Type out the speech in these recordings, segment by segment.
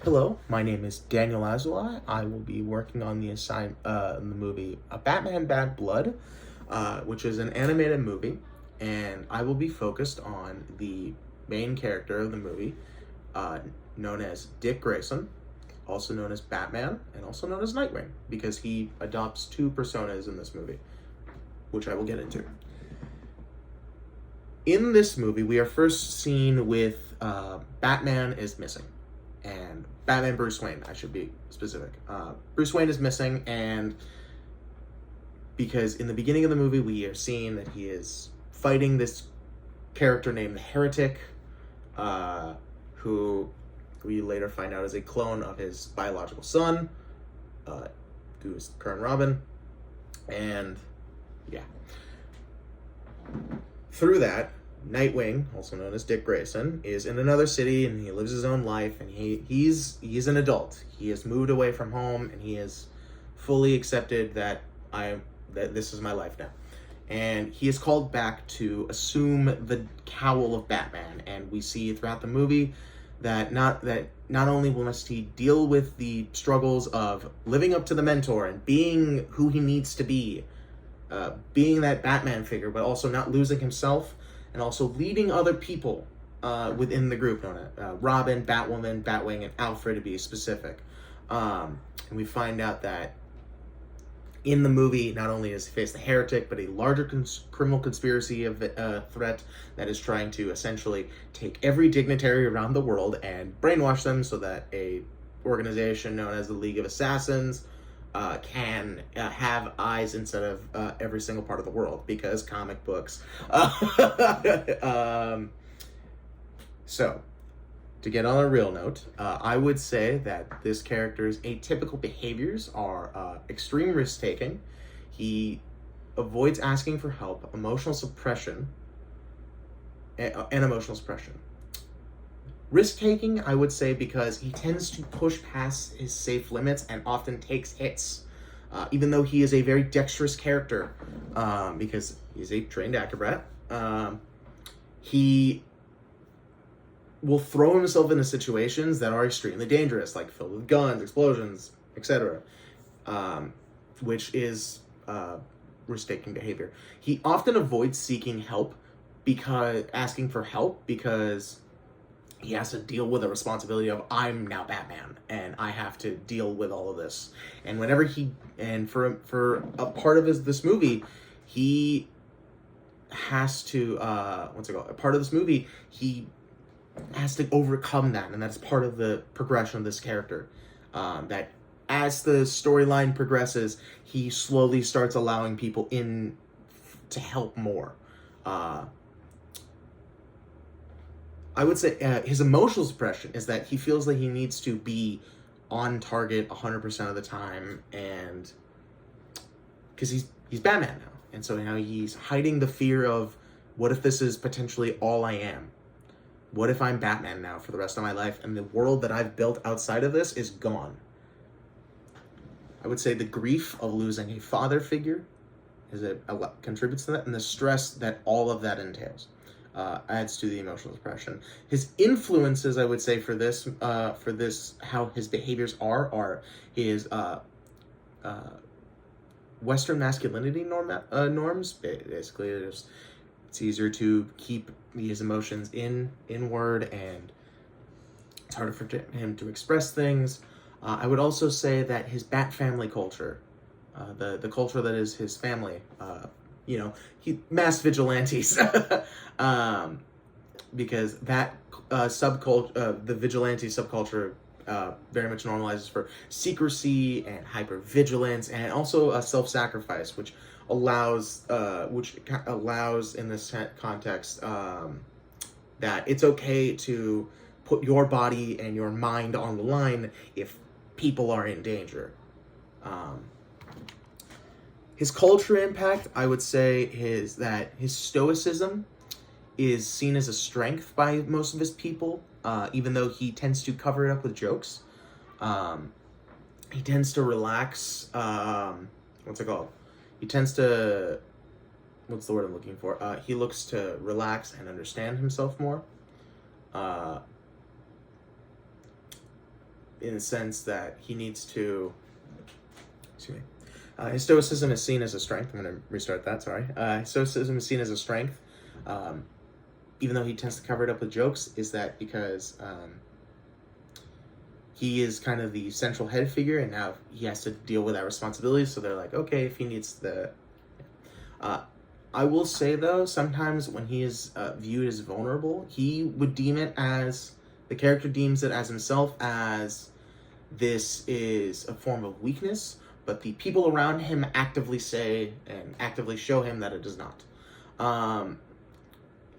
Hello, my name is Daniel Azulai. I will be working on the movie Batman Bad Blood, which is an animated movie, and I will be focused on the main character of the movie, uh, known as Dick Grayson, also known as Batman, and also known as Nightwing, because he adopts two personas in this movie, which I will get into. In this movie, we are first seen with Batman is missing, and Batman Bruce Wayne, I should be specific. Bruce Wayne is missing, and because in the beginning of the movie, we are seeing that he is fighting this character named the Heretic, who we later find out is a clone of his biological son, who is current Robin, and yeah. Through that, Nightwing, also known as Dick Grayson, is in another city and he lives his own life, and he's an adult. He has moved away from home and he has fully accepted that this is my life now. And he is called back to assume the cowl of Batman, and we see throughout the movie that not only must he deal with the struggles of living up to the mentor and being who he needs to be, being that Batman figure, but also not losing himself, and also leading other people within the group, known as Robin, Batwoman, Batwing, and Alfred to be specific. And we find out that in the movie, not only does he face the Heretic, but a larger criminal conspiracy of threat that is trying to essentially take every dignitary around the world and brainwash them so that a organization known as the League of Assassins can have eyes instead of every single part of the world, because comic books. So, to get on a real note, I would say that this character's atypical behaviors are extreme risk-taking. He avoids asking for help, emotional suppression. Risk-taking, I would say, because he tends to push past his safe limits and often takes hits. Even though he is a very dexterous character, because he's a trained acrobat, he will throw himself into situations that are extremely dangerous, like filled with guns, explosions, etc., which is risk-taking behavior. He often avoids seeking help, asking for help, because he has to deal with the responsibility of, I'm now Batman and I have to deal with all of this. And for a part of this movie, he has to he has to overcome that, and that's part of the progression of this character. That as the storyline progresses, he slowly starts allowing people in to help more. I would say his emotional suppression is that he feels like he needs to be on target 100% of the time, and because he's Batman now, and so now he's hiding the fear of, what if this is potentially all I am? What if I'm Batman now for the rest of my life, and the world that I've built outside of this is gone? I would say the grief of losing a father figure contributes to that, and the stress that all of that entails adds to the emotional suppression. His influences, I would say, for this, how his behaviors are his Western masculinity norms. Basically, it's easier to keep his emotions inward, and it's harder for him to express things. I would also say that his Bat family culture, the culture that is his family, mass vigilantes, because that subculture, the vigilante subculture, very much normalizes for secrecy and hypervigilance, and also self-sacrifice, which allows in this context that it's okay to put your body and your mind on the line if people are in danger. His culture impact, I would say, is that his stoicism is seen as a strength by most of his people, even though he tends to cover it up with jokes. He tends to relax. He tends to, what's the word I'm looking for? He looks to relax and understand himself more. in the sense that he needs to. Excuse me. His stoicism is seen as a strength. I'm going to restart that. Sorry. His stoicism is seen as a strength, even though he tends to cover it up with jokes. Is that because he is kind of the central head figure, and now he has to deal with that responsibility. So they're like, okay, if he needs the. I will say though, sometimes when he is viewed as vulnerable, he would deem it as the character deems it as himself as this is a form of weakness, but the people around him actively say and actively show him that it is not.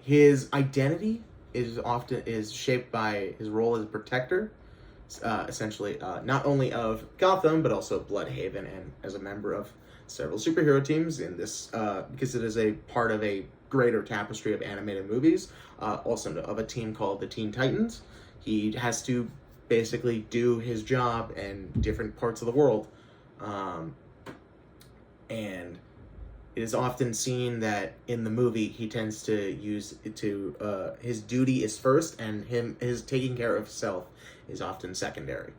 His identity is shaped by his role as a protector, essentially not only of Gotham but also Bloodhaven, and as a member of several superhero teams in this because it is a part of a greater tapestry of animated movies, also of a team called the Teen Titans. He has to basically do his job in different parts of the world, and it is often seen that in the movie he tends to use it to his duty is first, and his taking care of himself is often secondary.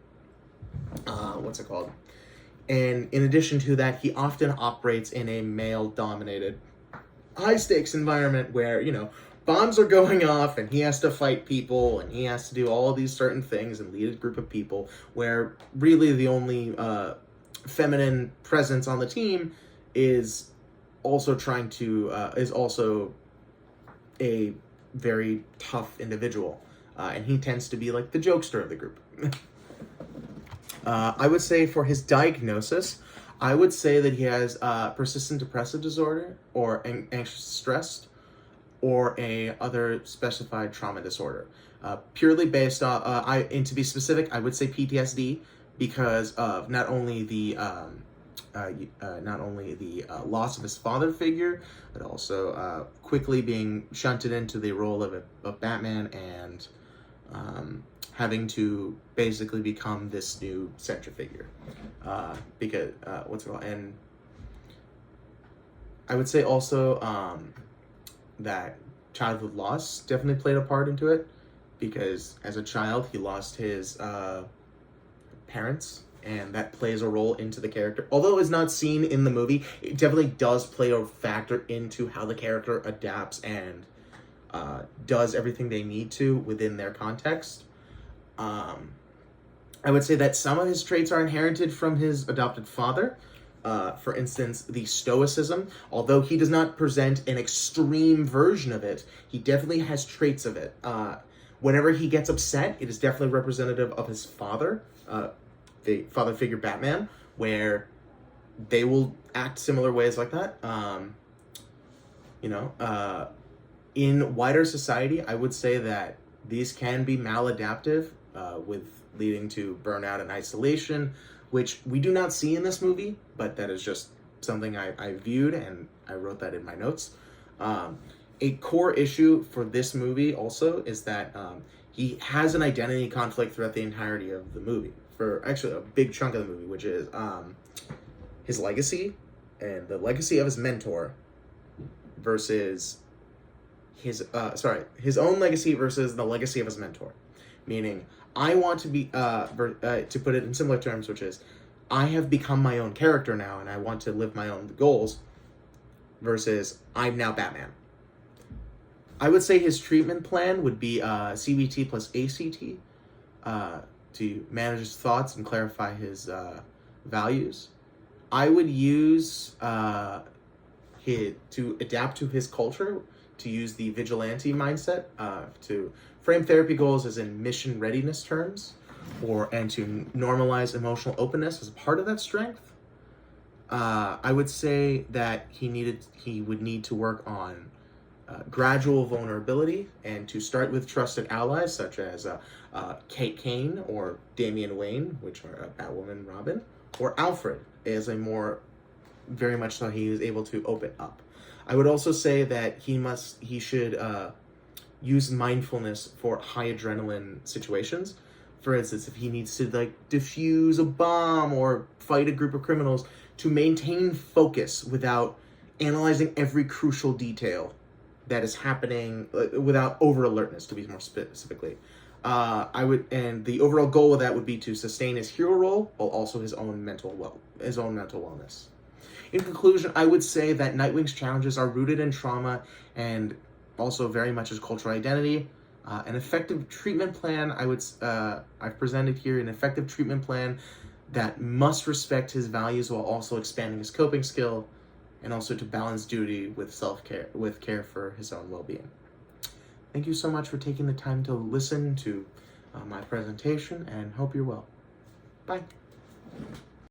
What's it called? And in addition to that, he often operates in a male-dominated, high-stakes environment where, bombs are going off and he has to fight people and he has to do all of these certain things and lead a group of people, where really the only feminine presence on the team is also is also a very tough individual. And he tends to be like the jokester of the group. I would say for his diagnosis, I would say that he has persistent depressive disorder or anxious stress or a other specified trauma disorder. Purely based on, and to be specific, I would say PTSD because of not only the loss of his father figure, but also quickly being shunted into the role of Batman and having to basically become this new central figure. Because, what's it called? And I would say also that childhood loss definitely played a part into it, because as a child he lost his parents, and that plays a role into the character. Although it's not seen in the movie, it definitely does play a factor into how the character adapts and does everything they need to within their context. I would say that some of his traits are inherited from his adopted father. For instance, the stoicism, although he does not present an extreme version of it, he definitely has traits of it. Whenever he gets upset, it is definitely representative of his father, the father figure Batman, where they will act similar ways like that. In wider society, I would say that these can be maladaptive, with leading to burnout and isolation, which we do not see in this movie, but that is just something I viewed, and I wrote that in my notes. A core issue for this movie also is that he has an identity conflict throughout the entirety of the movie, for actually a big chunk of the movie, which is his legacy and the legacy of his mentor versus his own legacy versus the legacy of his mentor. Meaning, I want to be, to put it in similar terms, which is, I have become my own character now, and I want to live my own goals, versus, I'm now Batman. I would say his treatment plan would be CBT plus ACT, to manage his thoughts and clarify his values. I would use to adapt to his culture, to use the vigilante mindset, to frame therapy goals as in mission readiness terms, and to normalize emotional openness as a part of that strength. I would say that he would need to work on gradual vulnerability, and to start with trusted allies such as Kate Kane or Damian Wayne, which are Batwoman, Robin, or Alfred, as a more, very much so he is able to open up. I would also say that he should use mindfulness for high adrenaline situations. For instance, if he needs to defuse a bomb or fight a group of criminals, to maintain focus without analyzing every crucial detail that is happening, without over alertness, to be more specifically. and the overall goal of that would be to sustain his hero role while also his own mental wellness. In conclusion, I would say that Nightwing's challenges are rooted in trauma and also very much his cultural identity. An effective treatment plan, I've presented here an effective treatment plan that must respect his values while also expanding his coping skill, and also to balance duty with self-care, with care for his own well-being. Thank you so much for taking the time to listen to my presentation, and hope you're well. Bye.